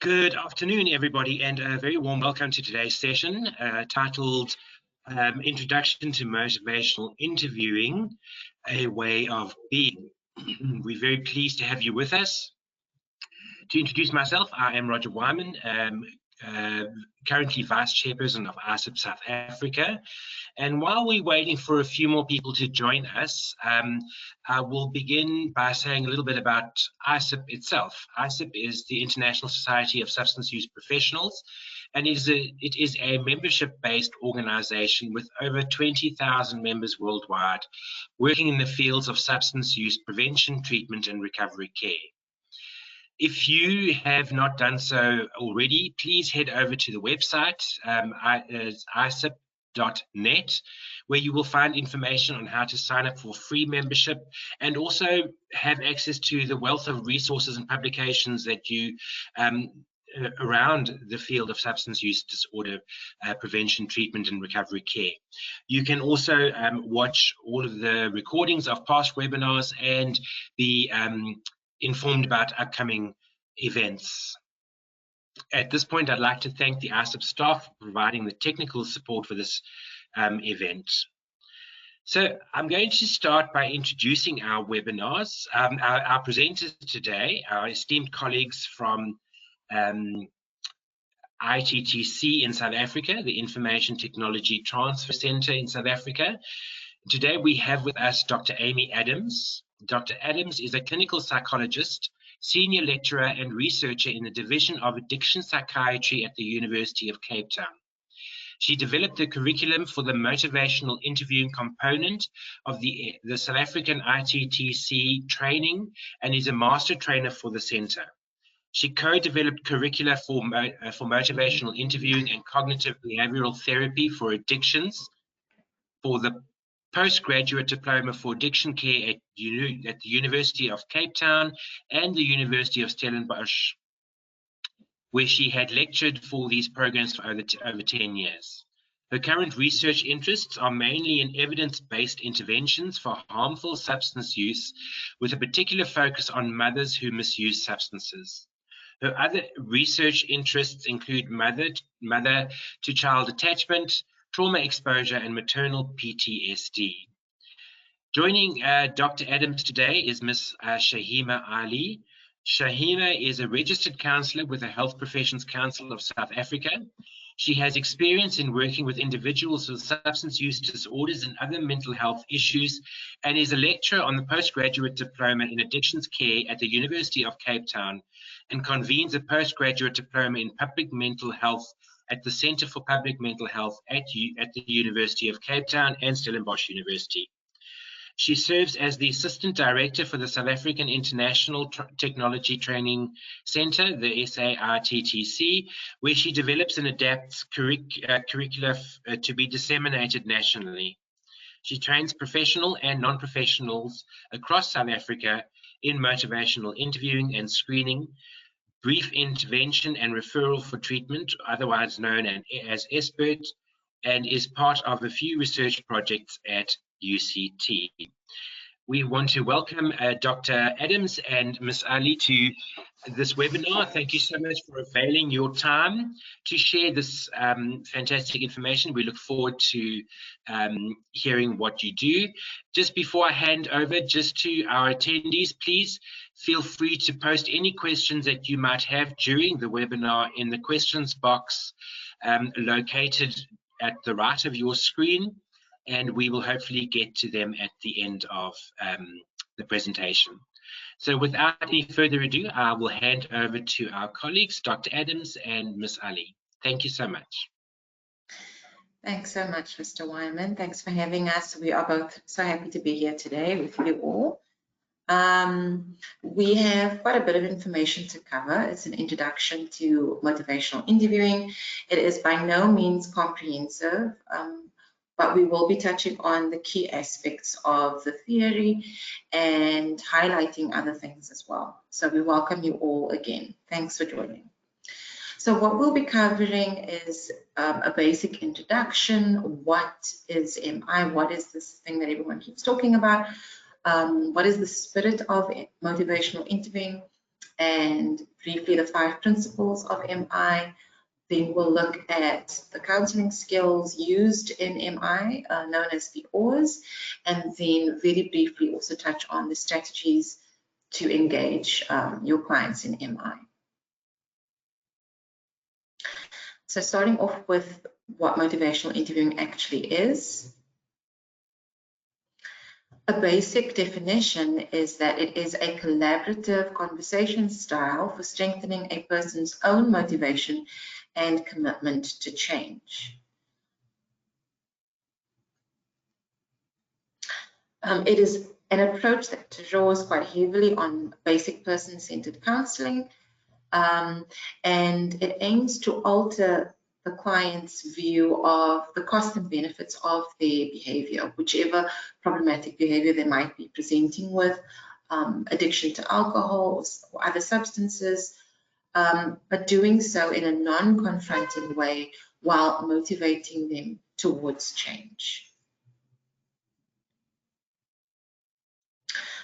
Good afternoon, everybody, and a very warm welcome to today's session titled Introduction to Motivational Interviewing, a Way of Being. We're very pleased to have you with us. To introduce myself, I am Roger Wyman, currently Vice Chairperson of ISSUP South Africa. And while we're waiting for a few more people to join us, I will begin by saying a little bit about ISSUP itself. ISSUP is the International Society of Substance Use Professionals, and it is a membership-based organization with over 20,000 members worldwide, working in the fields of substance use prevention, treatment, and recovery care. If you have not done so already, please head over to the website, ISSUP.net, where you will find information on how to sign up for free membership and also have access to the wealth of resources and publications that you around the field of substance use disorder prevention, treatment, and recovery care. You can also watch all of the recordings of past webinars and be informed about upcoming events. At this point, I'd like to thank the ISSUP staff for providing the technical support for this event. So I'm going to start by introducing our webinars. Our presenters today, our esteemed colleagues from ITTC in South Africa, the Information Technology Transfer Center in South Africa. Today we have with us Dr. Amy Adams. Dr. Adams is a clinical psychologist, senior lecturer and researcher in the Division of Addiction Psychiatry at the University of Cape Town. She developed the curriculum for the motivational interviewing component of the South African ITTC training and is a master trainer for the center. She co-developed curricula for motivational interviewing and cognitive behavioral therapy for addictions for the postgraduate diploma for addiction care at the University of Cape Town and the University of Stellenbosch, where she had lectured for these programs for over 10 years. Her current research interests are mainly in evidence-based interventions for harmful substance use, with a particular focus on mothers who misuse substances. Her other research interests include mother-to-child attachment, trauma exposure, and maternal PTSD. Joining Dr. Adams today is Ms. Shahima Ali. Shahima is a registered counsellor with the Health Professions Council of South Africa. She has experience in working with individuals with substance use disorders and other mental health issues, and is a lecturer on the postgraduate diploma in addictions care at the University of Cape Town, and convenes a postgraduate diploma in public mental health at the Centre for Public Mental Health at the University of Cape Town and Stellenbosch University. She serves as the Assistant Director for the South African International Technology Training Centre, the SAITTC, where she develops and adapts curricula to be disseminated nationally. She trains professional and non-professionals across South Africa in motivational interviewing and screening, brief intervention and referral for treatment, otherwise known as ESPERT, and is part of a few research projects at UCT. We want to welcome Dr. Adams and Ms. Ali to this webinar. Thank you so much for availing your time to share this fantastic information. We look forward to hearing what you do. Just before I hand over just to our attendees, please feel free to post any questions that you might have during the webinar in the questions box located at the right of your screen, and we will hopefully get to them at the end of the presentation. So without any further ado, I will hand over to our colleagues, Dr. Adams and Ms. Ali. Thank you so much. Thanks so much, Mr. Wyman. Thanks for having us. We are both so happy to be here today with you all. We have quite a bit of information to cover. It's an introduction to motivational interviewing. It is by no means comprehensive, but we will be touching on the key aspects of the theory and highlighting other things as well. So we welcome you all again. Thanks for joining. So what we'll be covering is a basic introduction. What is MI? What is this thing that everyone keeps talking about? What is the spirit of motivational interviewing? and briefly the 5 principles of MI. Then we'll look at the counseling skills used in MI, known as the OARS, and then very briefly also touch on the strategies to engage your clients in MI. So starting off with what motivational interviewing actually is. A basic definition is that it is a collaborative conversation style for strengthening a person's own motivation and commitment to change. It is an approach that draws quite heavily on basic person-centered counseling, and it aims to alter the client's view of the cost and benefits of their behavior, whichever problematic behavior they might be presenting with, addiction to alcohol or other substances, but doing so in a non-confronting way while motivating them towards change.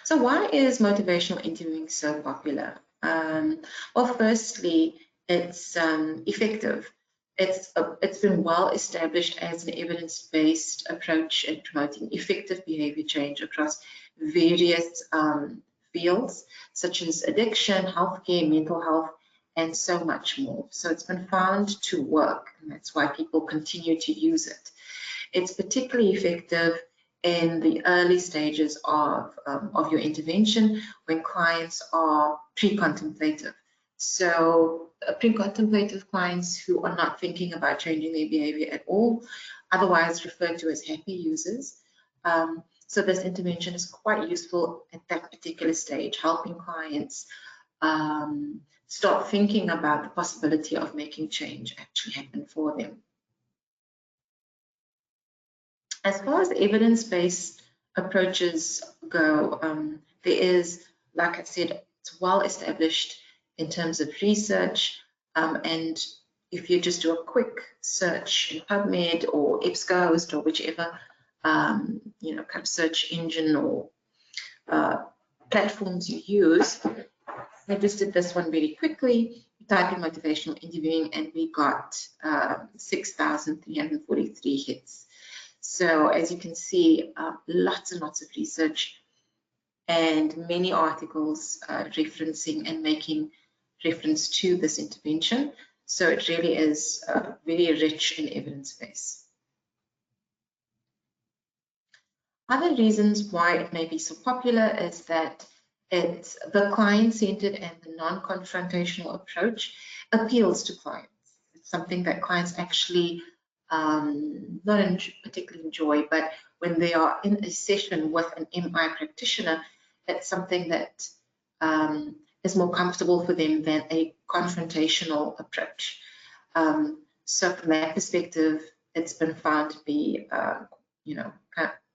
So why is motivational interviewing so popular? Well, firstly, it's effective. It's been well established as an evidence-based approach in promoting effective behavior change across various fields, such as addiction, healthcare, mental health, and so much more. So it's been found to work, and that's why people continue to use it. It's particularly effective in the early stages of your intervention when clients are pre-contemplative. So pre-contemplative clients who are not thinking about changing their behavior at all, otherwise referred to as happy users. So this intervention is quite useful at that particular stage, helping clients start thinking about the possibility of making change actually happen for them. As far as evidence-based approaches go, there is, like I said, it's well established in terms of research, and if you just do a quick search in PubMed or EBSCOhost or whichever kind of search engine or platforms you use, I just did this one very quickly. Type in motivational interviewing, and we got 6,343 hits. So as you can see, lots and lots of research and many articles referencing and making reference to this intervention. So it really is very rich in evidence base. Other reasons why it may be so popular is that it's the client-centered and the non-confrontational approach appeals to clients. It's something that clients actually not particularly enjoy, but when they are in a session with an MI practitioner, it's something that is more comfortable for them than a confrontational approach. So from that perspective, it's been found to be,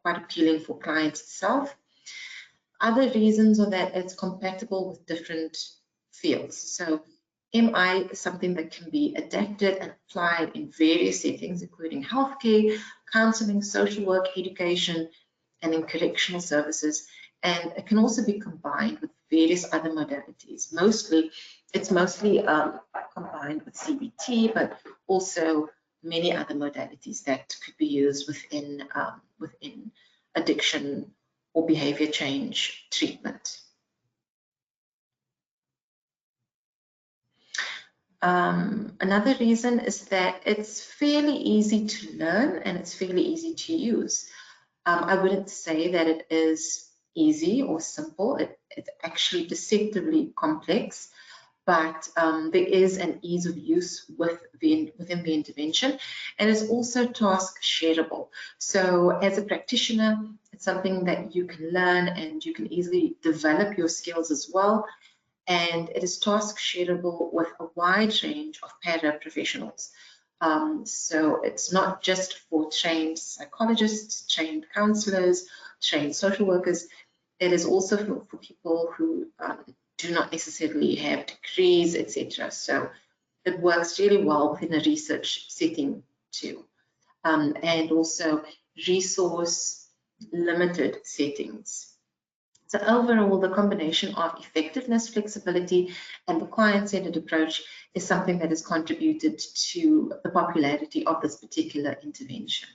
quite appealing for clients itself. Other reasons are that it's compatible with different fields. So MI is something that can be adapted and applied in various settings, including healthcare, counseling, social work, education, and in correctional services. And it can also be combined with various other modalities. It's mostly combined with CBT, but also many other modalities that could be used within addiction or behavior change treatment. Another reason is that it's fairly easy to learn and it's fairly easy to use. I wouldn't say that it is easy or simple. It's actually deceptively complex, but there is an ease of use within the intervention, and it's also task shareable. So as a practitioner, it's something that you can learn and you can easily develop your skills as well. And it is task shareable with a wide range of paraprofessionals. So it's not just for trained psychologists, trained counselors, trained social workers. It is also for people who do not necessarily have degrees, etc. So it works really well within a research setting too. And also resource limited settings. So overall, the combination of effectiveness, flexibility, and the client-centered approach is something that has contributed to the popularity of this particular intervention.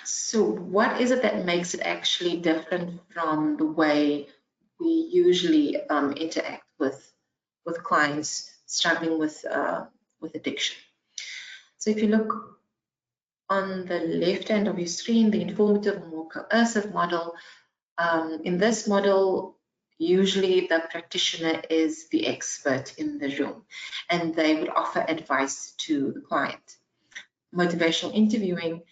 So what is it that makes it actually different from the way we usually interact with clients struggling with addiction? So if you look on the left hand of your screen, the informative or more coercive model, in this model, usually the practitioner is the expert in the room and they would offer advice to the client. Motivational interviewing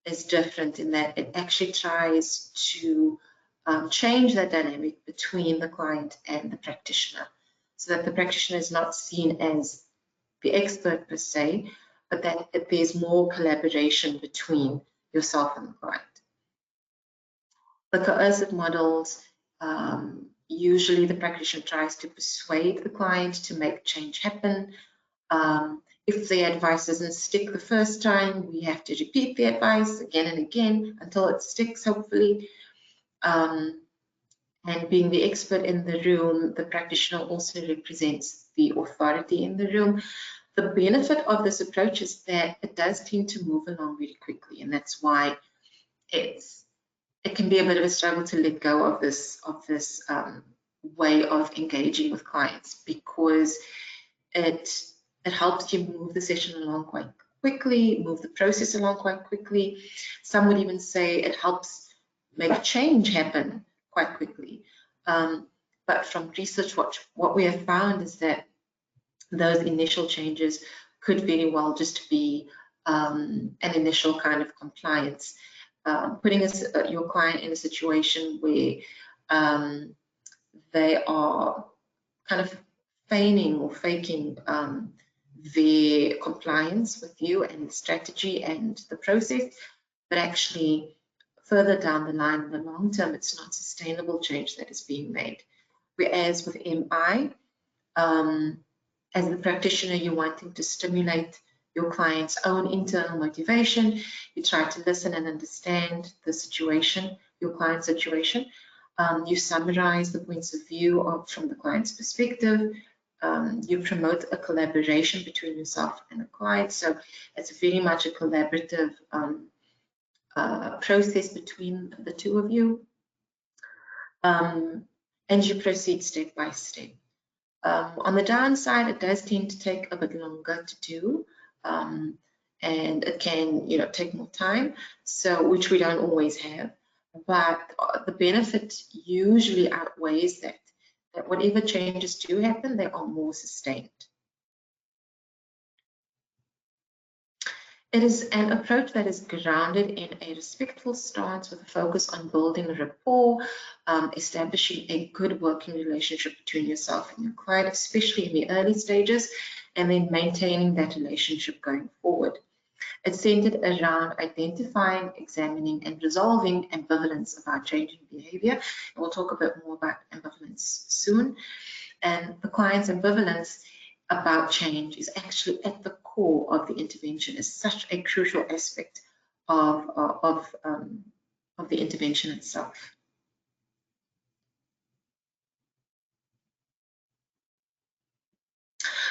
is different in that it actually tries to change that dynamic between the client and the practitioner, so that the practitioner is not seen as the expert per se, but that there's more collaboration between yourself and the client. The coercive models, usually the practitioner tries to persuade the client to make change happen. If the advice doesn't stick the first time, we have to repeat the advice again and again until it sticks, hopefully. And being the expert in the room, the practitioner also represents the authority in the room. The benefit of this approach is that it does tend to move along very quickly, and that's why it can be a bit of a struggle to let go of this way of engaging with clients, because it helps you move the session along quite quickly, move the process along quite quickly. Some would even say it helps make change happen quite quickly. But from research, what we have found is that those initial changes could very well just be an initial kind of compliance, putting your client in a situation where they are kind of feigning or faking their compliance with you and the strategy and the process, but actually further down the line in the long term, it's not sustainable change that is being made. Whereas with MI, as the practitioner, you're wanting to stimulate your client's own internal motivation. You try to listen and understand the situation, your client's situation. You summarize the points of view from the client's perspective. You promote a collaboration between yourself and the client. So it's very much a collaborative process between the two of you. And you proceed step by step. On the downside, it does tend to take a bit longer to do, and it can, take more time. So, which we don't always have, but the benefit usually outweighs that whatever changes do happen, they are more sustained. It is an approach that is grounded in a respectful stance with a focus on building rapport, establishing a good working relationship between yourself and your client, especially in the early stages, and then maintaining that relationship going forward. It's centered around identifying, examining, and resolving ambivalence about changing behavior. And we'll talk a bit more about ambivalence soon. And the client's ambivalence about change is actually at the core of the intervention. Is such a crucial aspect of the intervention itself.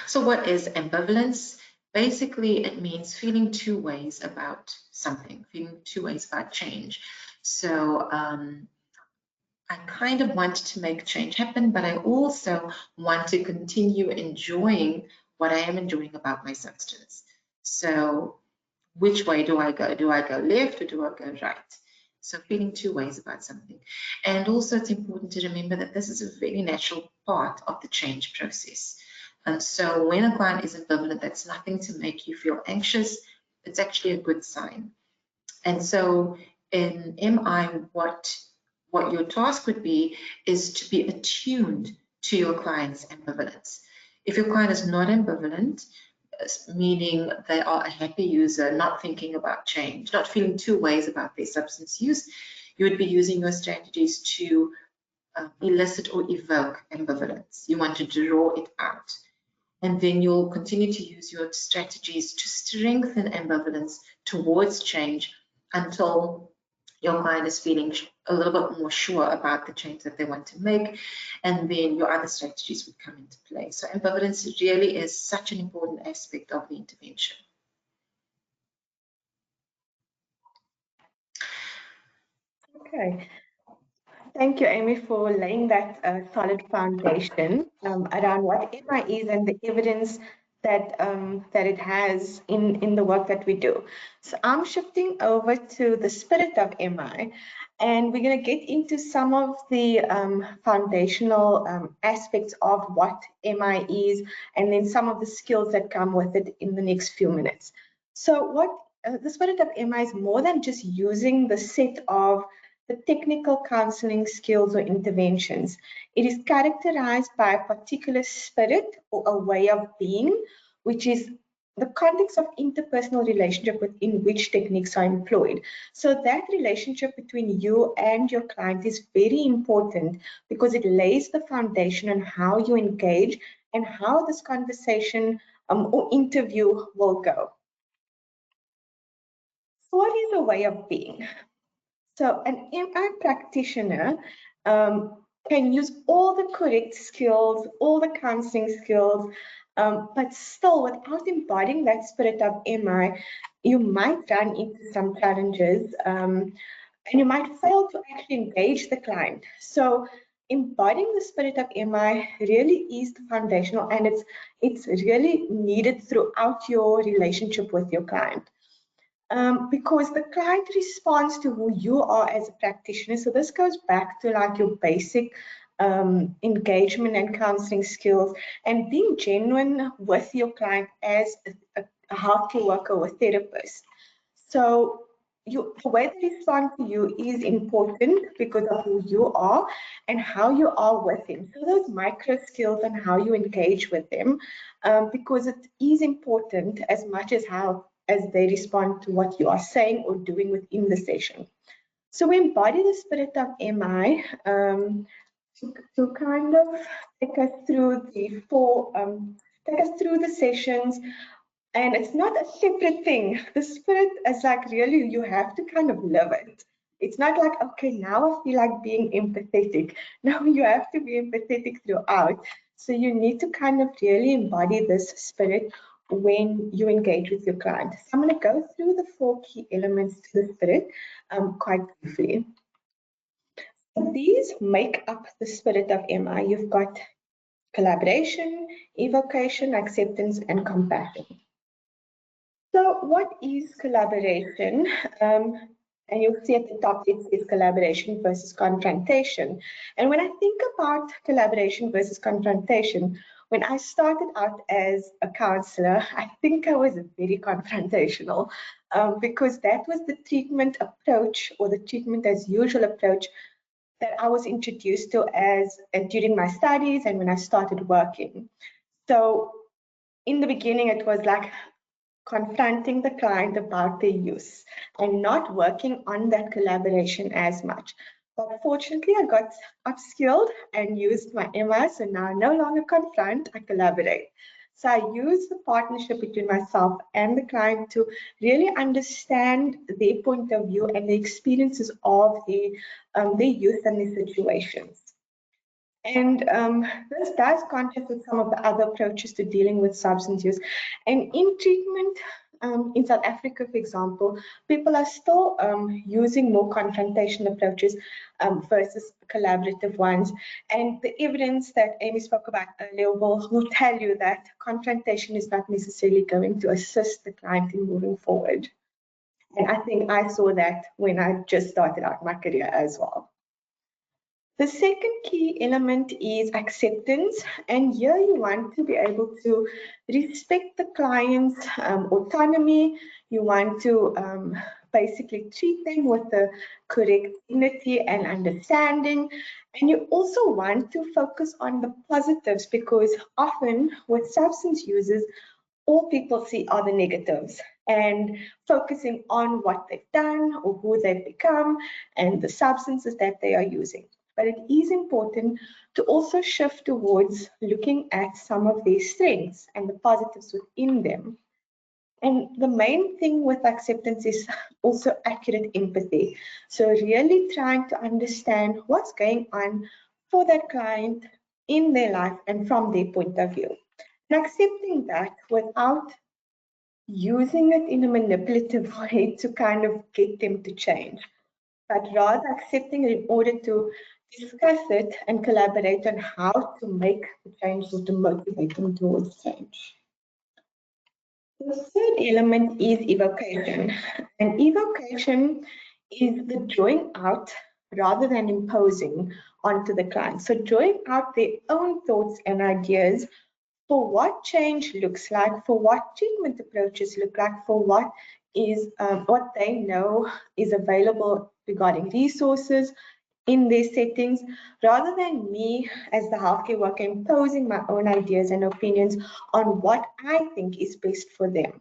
So what is ambivalence? Basically, it means feeling two ways about something, feeling two ways about change. So I kind of want to make change happen, but I also want to continue enjoying what I am enjoying about my substance. So which way do I go? Do I go left or do I go right? So feeling two ways about something. And also it's important to remember that this is a very natural part of the change process. And so when a client is ambivalent, that's nothing to make you feel anxious. It's actually a good sign. And so in MI, what your task would be is to be attuned to your client's ambivalence. If your client is not ambivalent, meaning they are a happy user, not thinking about change, not feeling two ways about their substance use, you would be using your strategies to elicit or evoke ambivalence. You want to draw it out. And then you'll continue to use your strategies to strengthen ambivalence towards change until your client is feeling a little bit more sure about the change that they want to make, and then your other strategies would come into play. So ambivalence really is such an important aspect of the intervention. Okay. Thank you, Amy, for laying that solid foundation around what MI is and the evidence that that it has in the work that we do. So I'm shifting over to the spirit of MI, and we're going to get into some of the foundational aspects of what MI is, and then some of the skills that come with it in the next few minutes. So what the spirit of MI is more than just using the set of the technical counseling skills or interventions. It is characterized by a particular spirit or a way of being, which is the context of interpersonal relationship within which techniques are employed. So that relationship between you and your client is very important because it lays the foundation on how you engage and how this conversation or interview will go. So what is a way of being? So an MI practitioner can use all the correct skills, all the counseling skills, but still without embodying that spirit of MI, you might run into some challenges and you might fail to actually engage the client. So embodying the spirit of MI really is the foundational, and it's really needed throughout your relationship with your client. Because the client responds to who you are as a practitioner. So this goes back to like your basic engagement and counseling skills and being genuine with your client as a healthcare worker or therapist. So the way they respond to you is important because of who you are and how you are with them. So those micro skills and how you engage with them, because it is important as much as how as they respond to what you are saying or doing within the session. So we embody the spirit of MI to kind of take us through the sessions. And it's not a separate thing. The spirit is like really, you have to kind of live it. It's not like, okay, now I feel like being empathetic. No, you have to be empathetic throughout. So you need to kind of really embody this spirit when you engage with your client. So I'm going to go through the 4 key elements to the spirit quite briefly. So these make up the spirit of MI. You've got collaboration, evocation, acceptance, and compassion. So what is collaboration? And you'll see at the top it says collaboration versus confrontation. And when I think about collaboration versus confrontation, when I started out as a counselor, I think I was very confrontational because that was the treatment approach or the treatment as usual approach that I was introduced to as during my studies and when I started working. So in the beginning, it was like confronting the client about their use and not working on that collaboration as much. But fortunately, I got upskilled and used my MI, so now I no longer confront, I collaborate. So I use the partnership between myself and the client to really understand their point of view and the experiences of their youth and their situations. And this does contrast with some of the other approaches to dealing with substance use. And in treatment, in South Africa, for example, people are still using more confrontation approaches versus collaborative ones. And the evidence that Amy spoke about earlier will tell you that confrontation is not necessarily going to assist the client in moving forward. And I think I saw that when I just started out my career as well. The second key element is acceptance, and here you want to be able to respect the client's autonomy. You want to basically treat them with the correct dignity and understanding, and you also want to focus on the positives because often with substance users, all people see are the negatives, and focusing on what they've done or who they've become and the substances that they are using. But it is important to also shift towards looking at some of their strengths and the positives within them. And the main thing with acceptance is also accurate empathy. So really trying to understand what's going on for that client in their life and from their point of view. And accepting that without using it in a manipulative way to kind of get them to change, but rather accepting it in order to discuss it and collaborate on how to make the change or to motivate them towards change. The third element is evocation, and evocation is the drawing out rather than imposing onto the client. So drawing out their own thoughts and ideas for what change looks like, for what treatment approaches look like, for what is what they know is available regarding resources in their settings, rather than me as the healthcare worker imposing my own ideas and opinions on what I think is best for them.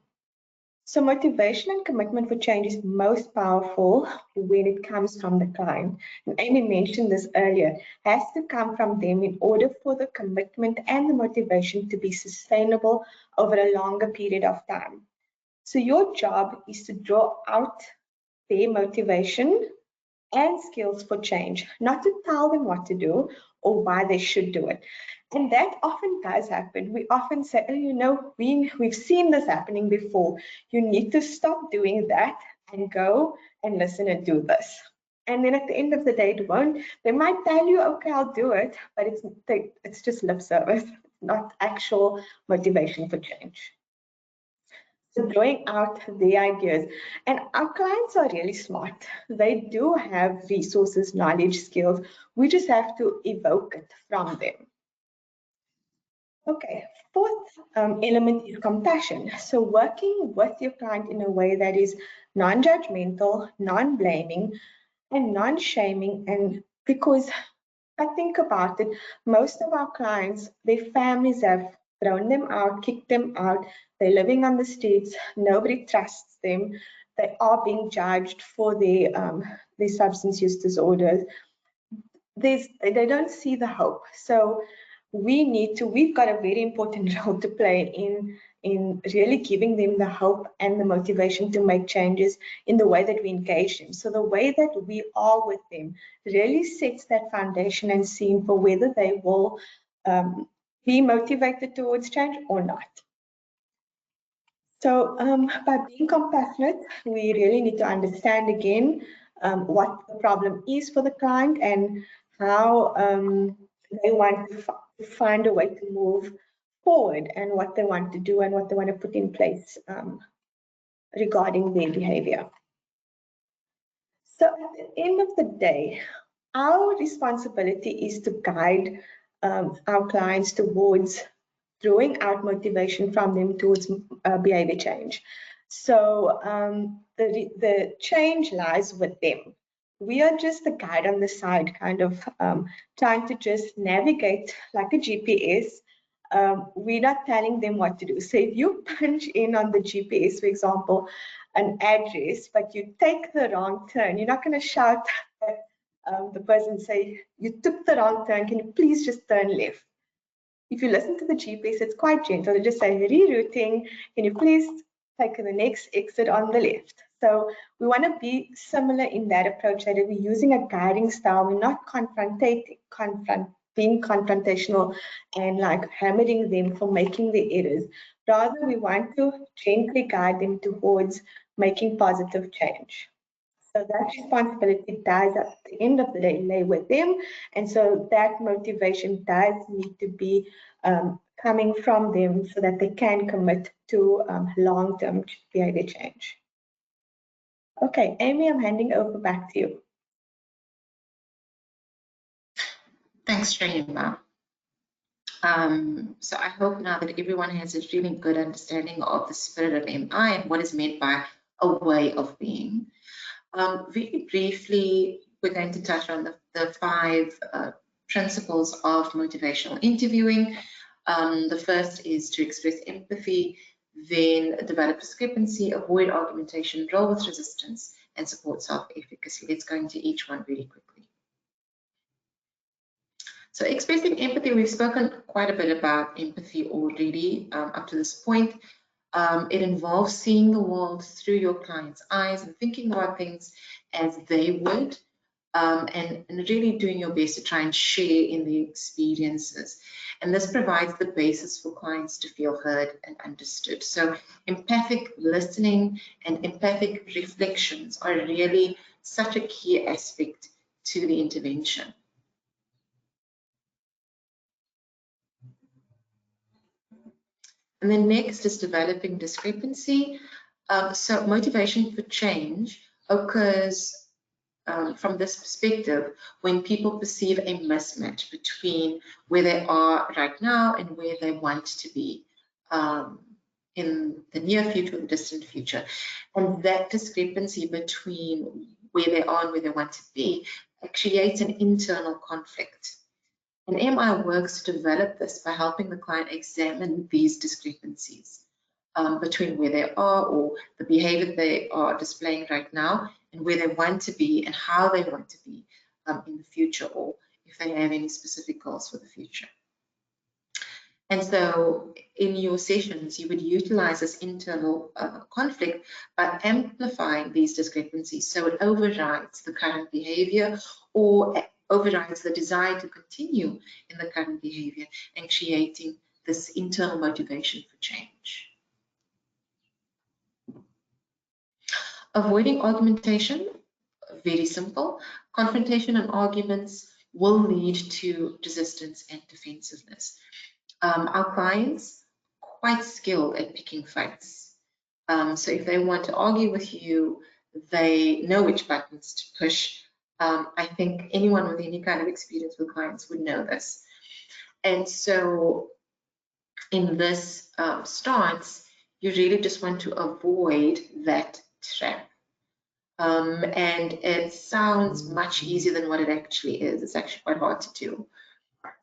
So motivation and commitment for change is most powerful when it comes from the client. And Amy mentioned this earlier, has to come from them in order for the commitment and the motivation to be sustainable over a longer period of time. So your job is to draw out their motivation and skills for change, not to tell them what to do or why they should do it. And that often does happen. We often say, oh, you know, we've seen this happening before. You need to stop doing that and go and listen and do this. And then at the end of the day, it won't. They might tell you, okay, I'll do it, but it's just lip service, not actual motivation for change. So drawing out the ideas. And our clients are really smart. They do have resources, knowledge, skills. We just have to evoke it from them. Okay, fourth element is compassion. So working with your client in a way that is non-judgmental, non-blaming, and non-shaming. And because I think about it, most of our clients, their families have thrown them out, kicked them out. They're living on the streets. Nobody trusts them. They are being judged for their substance use disorders. They don't see the hope. So we've got a very important role to play in really giving them the hope and the motivation to make changes in the way that we engage them. So the way that we are with them really sets that foundation and scene for whether they will be motivated towards change or not. So by being compassionate, we really need to understand again what the problem is for the client and how they want to find a way to move forward and what they want to do and what they want to put in place regarding their behavior. So at the end of the day, our responsibility is to guide our clients towards drawing out motivation from them towards behavior change. So the change lies with them. We are just the guide on the side, kind of trying to just navigate like a GPS. We're not telling them what to do. So if you punch in on the GPS, for example, an address, but you take the wrong turn, you're not going to shout at the person, say, you took the wrong turn, can you please just turn left? If you listen to the GPS, it's quite gentle. They just say, rerouting, can you please take the next exit on the left? So we want to be similar in that approach, that we're using a guiding style. We're not being confrontational and like hammering them for making the errors. Rather, we want to gently guide them towards making positive change. So that responsibility does at the end of the day lay with them. And so that motivation does need to be coming from them so that they can commit to long-term behavior change. Okay, Amy, I'm handing over back to you. Thanks, Shreyama. So I hope now that everyone has a really good understanding of the spirit of MI and what is meant by a way of being. Very briefly, we're going to touch on the 5 principles of motivational interviewing. The first is to express empathy, then develop discrepancy, avoid argumentation, roll with resistance, and support self-efficacy. Let's go into each one really quickly. So expressing empathy, we've spoken quite a bit about empathy already up to this point. It involves seeing the world through your client's eyes and thinking about things as they would, and really doing your best to try and share in the experiences. And this provides the basis for clients to feel heard and understood. So empathic listening and empathic reflections are really such a key aspect to the intervention. And then next is developing discrepancy. So motivation for change occurs from this perspective when people perceive a mismatch between where they are right now and where they want to be in the near future or the distant future. And that discrepancy between where they are and where they want to be creates an internal conflict. And MI works to develop this by helping the client examine these discrepancies between where they are or the behavior they are displaying right now and where they want to be and how they want to be in the future, or if they have any specific goals for the future. And so in your sessions, you would utilize this internal conflict by amplifying these discrepancies so it overrides the current behavior or overrides the desire to continue in the current behavior and creating this internal motivation for change. Avoiding argumentation, very simple. Confrontation and arguments will lead to resistance and defensiveness. Our clients are quite skilled at picking fights. So if they want to argue with you, they know which buttons to push. I think anyone with any kind of experience with clients would know this. And so in this stance, you really just want to avoid that trap. And it sounds much easier than what it actually is. It's actually quite hard to do.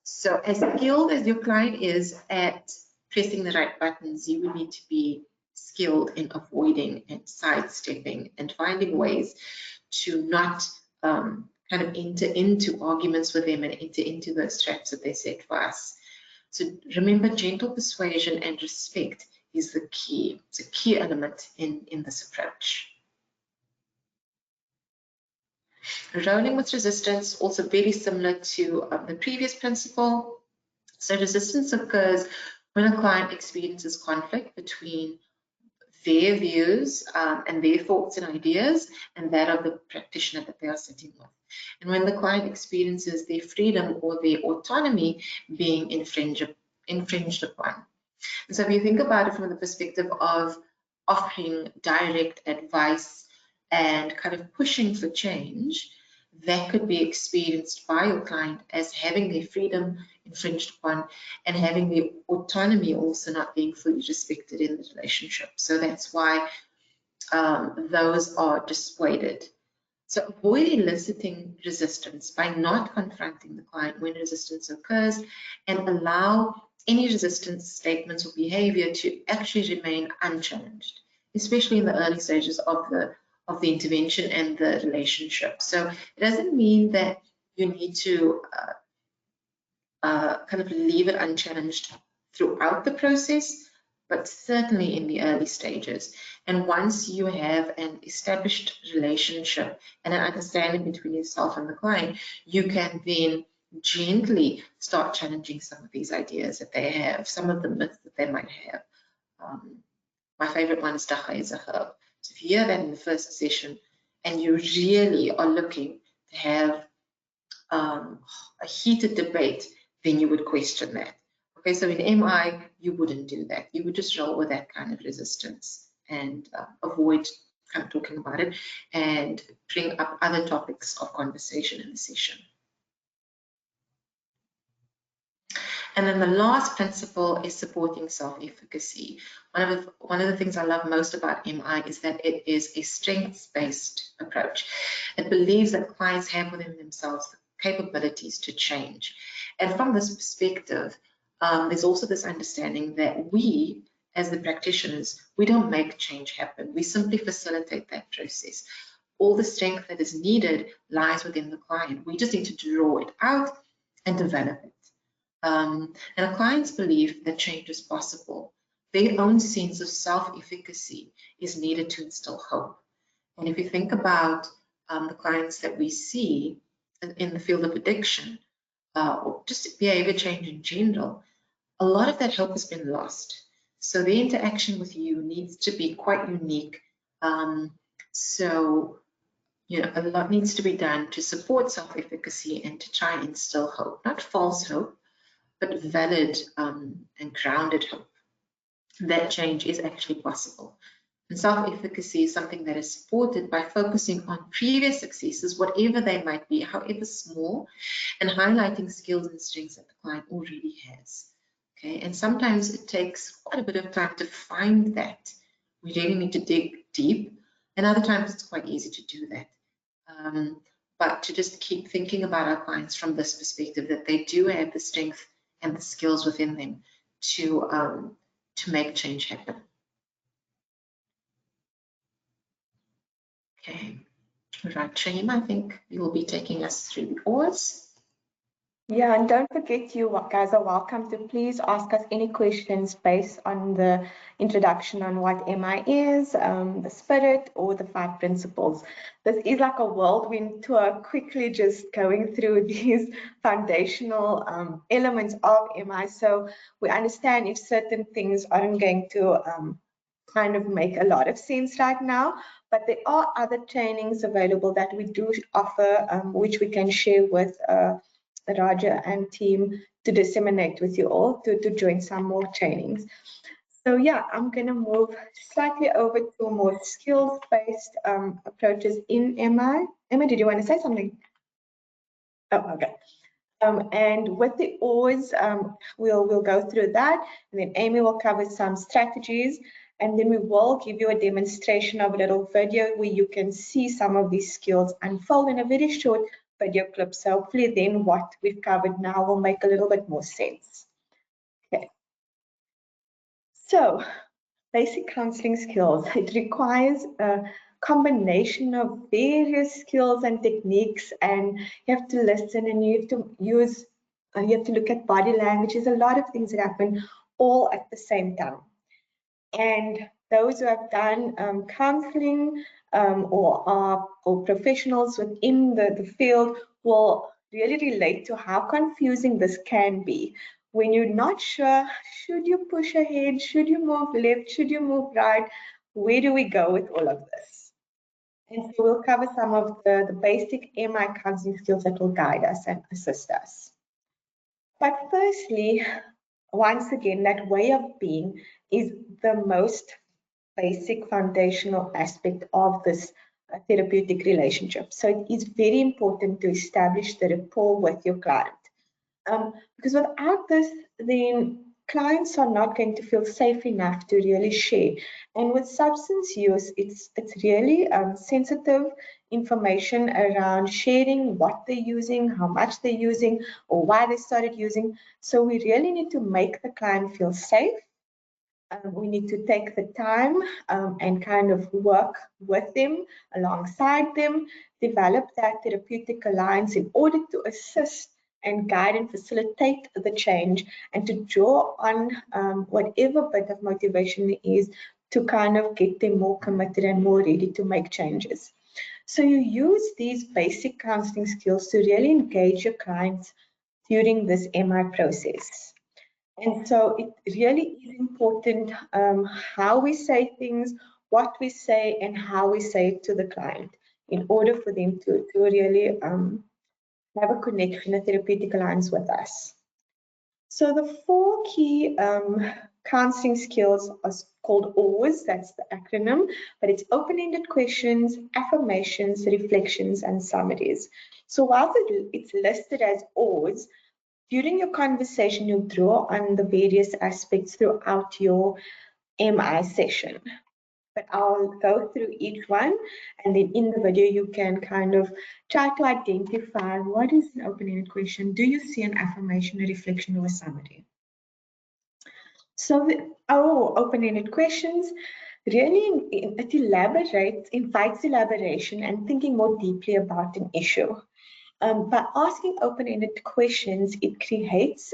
So as skilled as your client is at pressing the right buttons, you will need to be skilled in avoiding and sidestepping and finding ways to not kind of enter into arguments with them and enter into those traps that they set for us. So remember, gentle persuasion and respect is the key. It's a key element in this approach. Rolling with resistance, also very similar to the previous principle. So resistance occurs when a client experiences conflict between their views and their thoughts and ideas and that of the practitioner that they are sitting with. And when the client experiences their freedom or their autonomy being infringed upon. And so if you think about it from the perspective of offering direct advice and kind of pushing for change, that could be experienced by your client as having their freedom infringed upon and having their autonomy also not being fully respected in the relationship. So that's why those are dissuaded. So avoid eliciting resistance by not confronting the client when resistance occurs, and allow any resistance statements or behavior to actually remain unchallenged, especially in the early stages of the intervention and the relationship. So it doesn't mean that you need to kind of leave it unchallenged throughout the process, but certainly in the early stages. And once you have an established relationship and an understanding between yourself and the client, you can then gently start challenging some of these ideas that they have, some of the myths that they might have. My favorite one is Dacha is a herb. So if you hear that in the first session and you really are looking to have a heated debate, then you would question that. Okay, so in MI, you wouldn't do that. You would just roll with that kind of resistance and avoid kind of talking about it and bring up other topics of conversation in the session. And then the last principle is supporting self-efficacy. One of the things I love most about MI is that it is a strengths-based approach. It believes that clients have within themselves the capabilities to change. And from this perspective, there's also this understanding that we, as the practitioners, we don't make change happen. We simply facilitate that process. All the strength that is needed lies within the client. We just need to draw it out and develop it. And our clients believe that change is possible. their own sense of self-efficacy is needed to instill hope. And if you think about the clients that we see in the field of addiction, or just behavior change in general, a lot of that hope has been lost. So the interaction with you needs to be quite unique. So, you know, a lot needs to be done to support self-efficacy and to try and instill hope, not false hope, but valid and grounded hope. That change is actually possible. And self-efficacy is something that is supported by focusing on previous successes, whatever they might be, however small, and highlighting skills and strengths that the client already has. Okay, and sometimes it takes quite a bit of time to find that. We really need to dig deep, and other times it's quite easy to do that. But to just keep thinking about our clients from this perspective, that they do have the strength and the skills within them to make change happen. Okay, right, Shema, I think you will be taking us through the OARS. Yeah, and don't forget, you guys are welcome to please ask us any questions based on the introduction on what MI is, the spirit, or the 5 principles. This is like a whirlwind tour, quickly just going through these foundational elements of MI. So we understand if certain things aren't going to kind of make a lot of sense right now, but there are other trainings available that we do offer, which we can share with Raja and team to disseminate with you all to join some more trainings. So yeah, I'm going to move slightly over to more skills-based approaches in MI. Emma, did you want to say something? Oh, okay. And with the OARS, we'll go through that, and then Amy will cover some strategies, and then we will give you a demonstration of a little video where you can see some of these skills unfold in a very short video clip. So hopefully then what we've covered now will make a little bit more sense. Okay. So basic counseling skills. It requires a combination of various skills and techniques, and you have to listen, and you have to use, you have to look at body language. There's a lot of things that happen all at the same time. And those who have done counseling or professionals within the field will really relate to how confusing this can be. When you're not sure, should you push ahead, should you move left, should you move right, where do we go with all of this? And so we'll cover some of the basic MI counseling skills that will guide us and assist us. But firstly, once again, that way of being is the most basic foundational aspect of this therapeutic relationship. So it is very important to establish the rapport with your client. Because without this, then clients are not going to feel safe enough to really share. And with substance use, it's really sensitive information around sharing what they're using, how much they're using, or why they started using. So we really need to make the client feel safe. We need to take the time and kind of work with them, alongside them, develop that therapeutic alliance in order to assist and guide and facilitate the change, and to draw on whatever bit of motivation there is to kind of get them more committed and more ready to make changes. So you use these basic counseling skills to really engage your clients during this MI process. And so it really is important how we say things, what we say, and how we say it to the client in order for them to really have a connection, a therapeutic alliance with us. So the 4 key counseling skills are called OARS, that's the acronym, but it's open-ended questions, affirmations, reflections, and summaries. So while it's listed as OARS, during your conversation, you'll draw on the various aspects throughout your MI session. But I'll go through each one, and then in the video, you can kind of try to identify what is an open-ended question. Do you see an affirmation, a reflection, or a summary? So our open-ended questions really it invites elaboration and thinking more deeply about an issue. By asking open-ended questions, it creates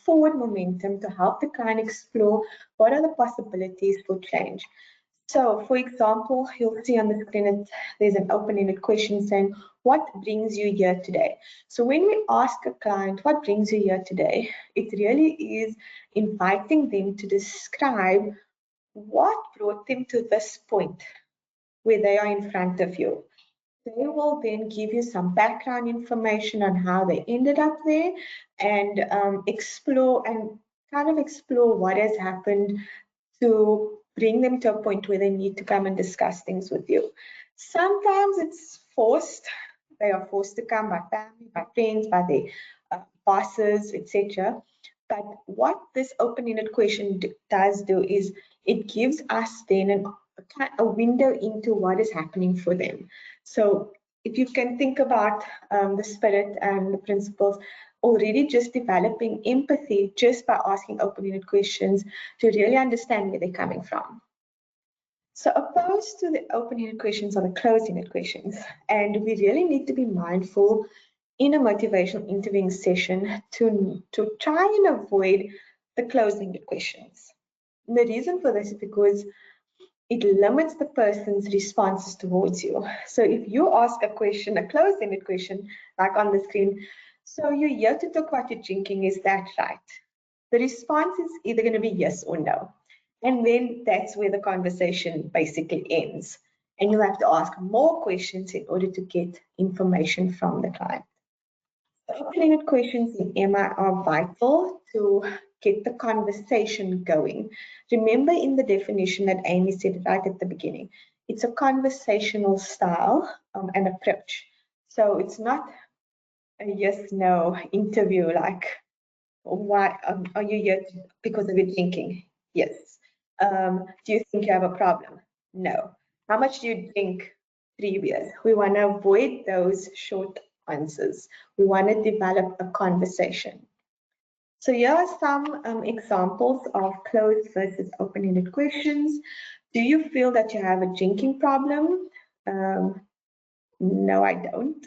forward momentum to help the client explore what are the possibilities for change. So, for example, you'll see on the screen there's an open-ended question saying, what brings you here today? So when we ask a client, what brings you here today? It really is inviting them to describe what brought them to this point where they are in front of you. They will then give you some background information on how they ended up there and explore what has happened to bring them to a point where they need to come and discuss things with you. Sometimes it's forced. They are forced to come by family, by friends, by their bosses, etc. But what this open-ended question does do is it gives us then a window into what is happening for them. So if you can think about the spirit and the principles, already just developing empathy just by asking open-ended questions to really understand where they're coming from. So opposed to the open-ended questions are the closed-ended questions, and we really need to be mindful in a motivational interviewing session to try and avoid the closed-ended questions. And the reason for this is because it limits the person's responses towards you. So if you ask a question, a closed-ended question, like on the screen, so you're here to talk about your drinking, is that right? The response is either going to be yes or no. And then that's where the conversation basically ends. And you'll have to ask more questions in order to get information from the client. Open-ended questions in MI are vital to get the conversation going. Remember in the definition that Amy said right at the beginning, it's a conversational style and approach. So it's not a yes-no interview like, why are you here because of your drinking? Yes. Do you think you have a problem? No. How much do you drink? 3 beers. We want to avoid those short answers. We want to develop a conversation. So here are some examples of closed versus open-ended questions. Do you feel that you have a drinking problem? No, I don't.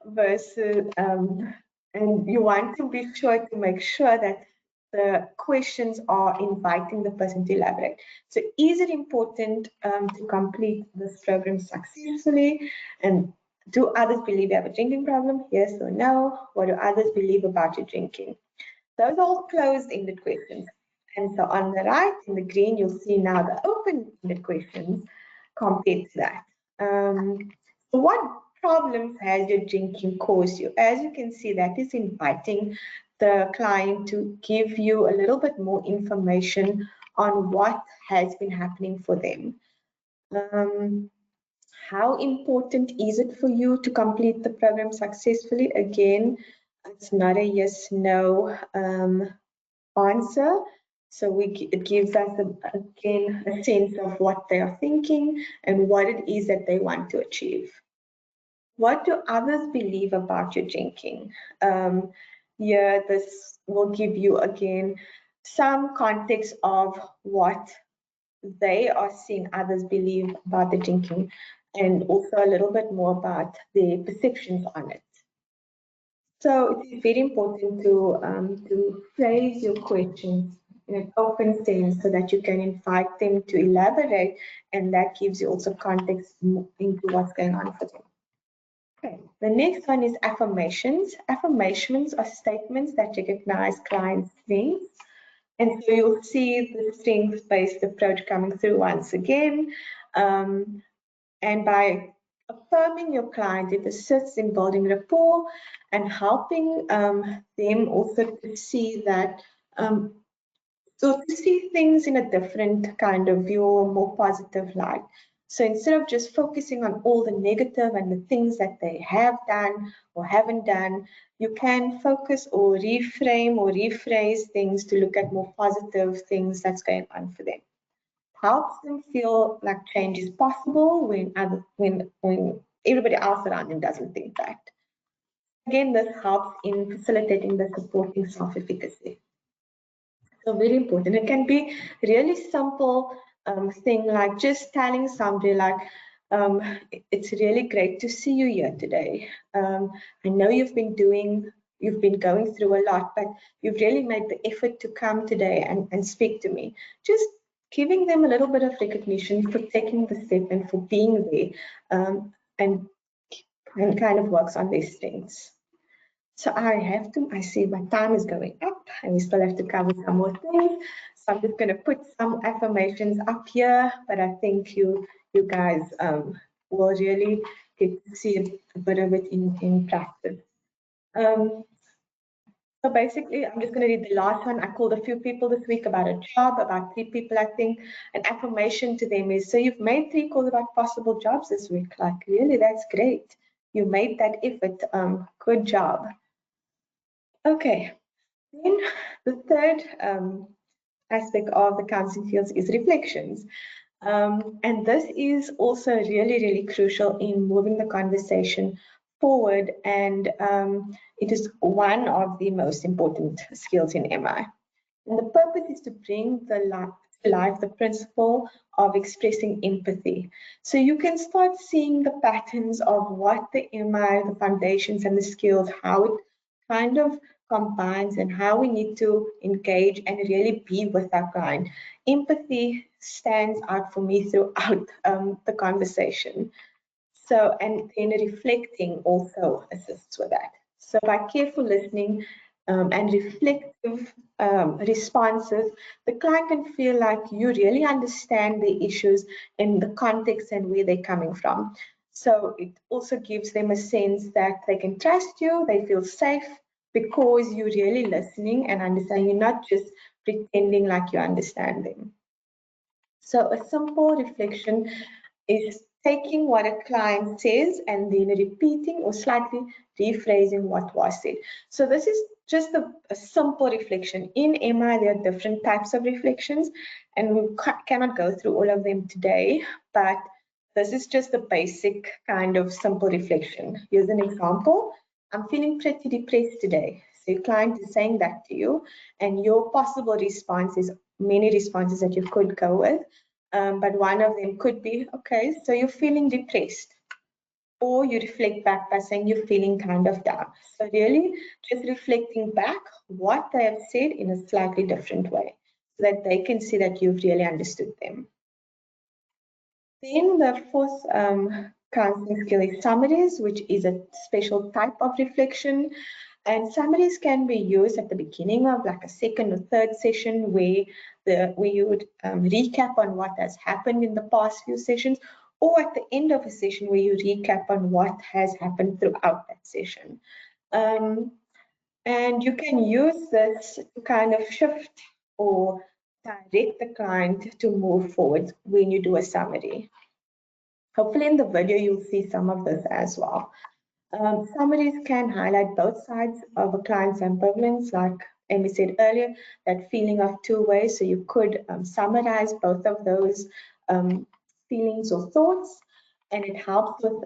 Versus, and you want to be sure to make sure that the questions are inviting the person to elaborate. So is it important to complete this program successfully? And do others believe you have a drinking problem? Yes or no? What do others believe about your drinking? Those are all closed-ended questions. And so on the right, in the green, you'll see now the open-ended questions compared to that. So what problems has your drinking caused you? As you can see, that is inviting the client to give you a little bit more information on what has been happening for them. How important is it for you to complete the program successfully? Again, it's not a yes/no answer. So it gives us, again, a sense of what they are thinking and what it is that they want to achieve. What do others believe about your drinking? Here, this will give you, again, some context of what they are seeing others believe about the drinking and also a little bit more about their perceptions on it. So it's very important to phrase your questions in an open sense so that you can invite them to elaborate, and that gives you also context into what's going on for them. Okay, the next one is affirmations. Affirmations are statements that recognize clients' strengths. And so you'll see the strengths-based approach coming through once again. And by affirming your client, it assists in building rapport and helping them also to see that, so to see things in a different kind of view, or more positive light. So instead of just focusing on all the negative and the things that they have done or haven't done, you can focus or reframe or rephrase things to look at more positive things that's going on for them. Helps them feel like change is possible when everybody else around them doesn't think that. Again, this helps in facilitating the supporting self-efficacy. So very important. It can be really simple thing like just telling somebody like, It's really great to see you here today. I know you've been going through a lot, but you've really made the effort to come today and speak to me. Just giving them a little bit of recognition for taking the step and for being there, and kind of works on their strengths. So I see my time is going up and we still have to cover some more things. So I'm just going to put some affirmations up here, but I think you guys will really get to see a bit of it in practice. So basically, I'm just going to read the last one. I called a few people this week about a job, about 3 people, I think. An affirmation to them is, so you've made 3 calls about possible jobs this week. Like, really, that's great. You made that effort. Good job. Okay. Then the third aspect of the counseling skills is reflections. And this is also really, really crucial in moving the conversation forward, and it is one of the most important skills in MI. And the purpose is to bring to life the principle of expressing empathy. So you can start seeing the patterns of what the MI, the foundations and the skills, how it kind of combines and how we need to engage and really be with our client. Empathy stands out for me throughout the conversation. So, and then reflecting also assists with that. So by careful listening and reflective responses, the client can feel like you really understand the issues in the context and where they're coming from. So it also gives them a sense that they can trust you, they feel safe because you're really listening and understanding, you're not just pretending like you understand them. So a simple reflection is taking what a client says and then repeating or slightly rephrasing what was said. So this is just a simple reflection. In MI, there are different types of reflections, and we cannot go through all of them today, but this is just the basic kind of simple reflection. Here's an example. I'm feeling pretty depressed today. So your client is saying that to you, and your possible response is many responses that you could go with. But one of them could be, okay, so you're feeling depressed. Or you reflect back by saying you're feeling kind of down. So really just reflecting back what they have said in a slightly different way so that they can see that you've really understood them. Then the fourth counseling skill is summaries, which is a special type of reflection. And summaries can be used at the beginning of like a second or third session where you would recap on what has happened in the past few sessions, or at the end of a session where you recap on what has happened throughout that session. And you can use this to kind of shift or direct the client to move forward when you do a summary. Hopefully in the video you'll see some of this as well. Summaries can highlight both sides of a client's ambivalence, like Amy said earlier, that feeling of 2 ways. So you could summarize both of those feelings or thoughts, and it helps with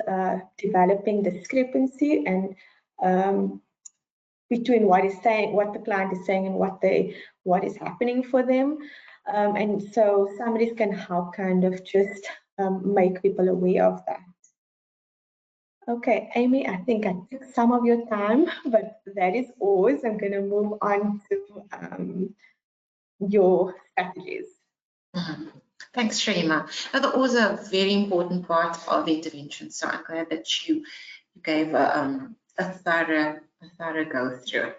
developing discrepancy and between what the client is saying and what is happening for them. And so summaries can help kind of just make people aware of that. Okay, Amy, I think I took some of your time, but that is OARS. I'm going to move on to your strategies. Thanks, Shrema. Now, the OARS are a very important part of the intervention, so I'm glad that you gave a thorough go through.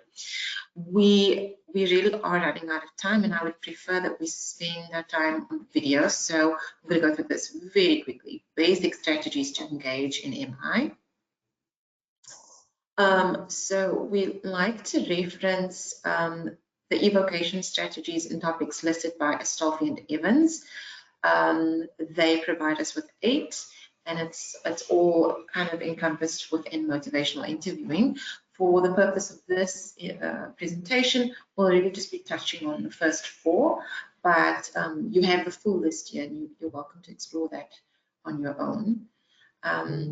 We really are running out of time, and I would prefer that we spend our time on videos. So I'm going to go through this very quickly. Basic strategies to engage in MI. So we like to reference the evocation strategies and topics listed by Astolfi and Evans. They provide us with 8, and it's all kind of encompassed within motivational interviewing. For the purpose of this presentation, we'll really just be touching on the first 4, but you have the full list here, and you're welcome to explore that on your own.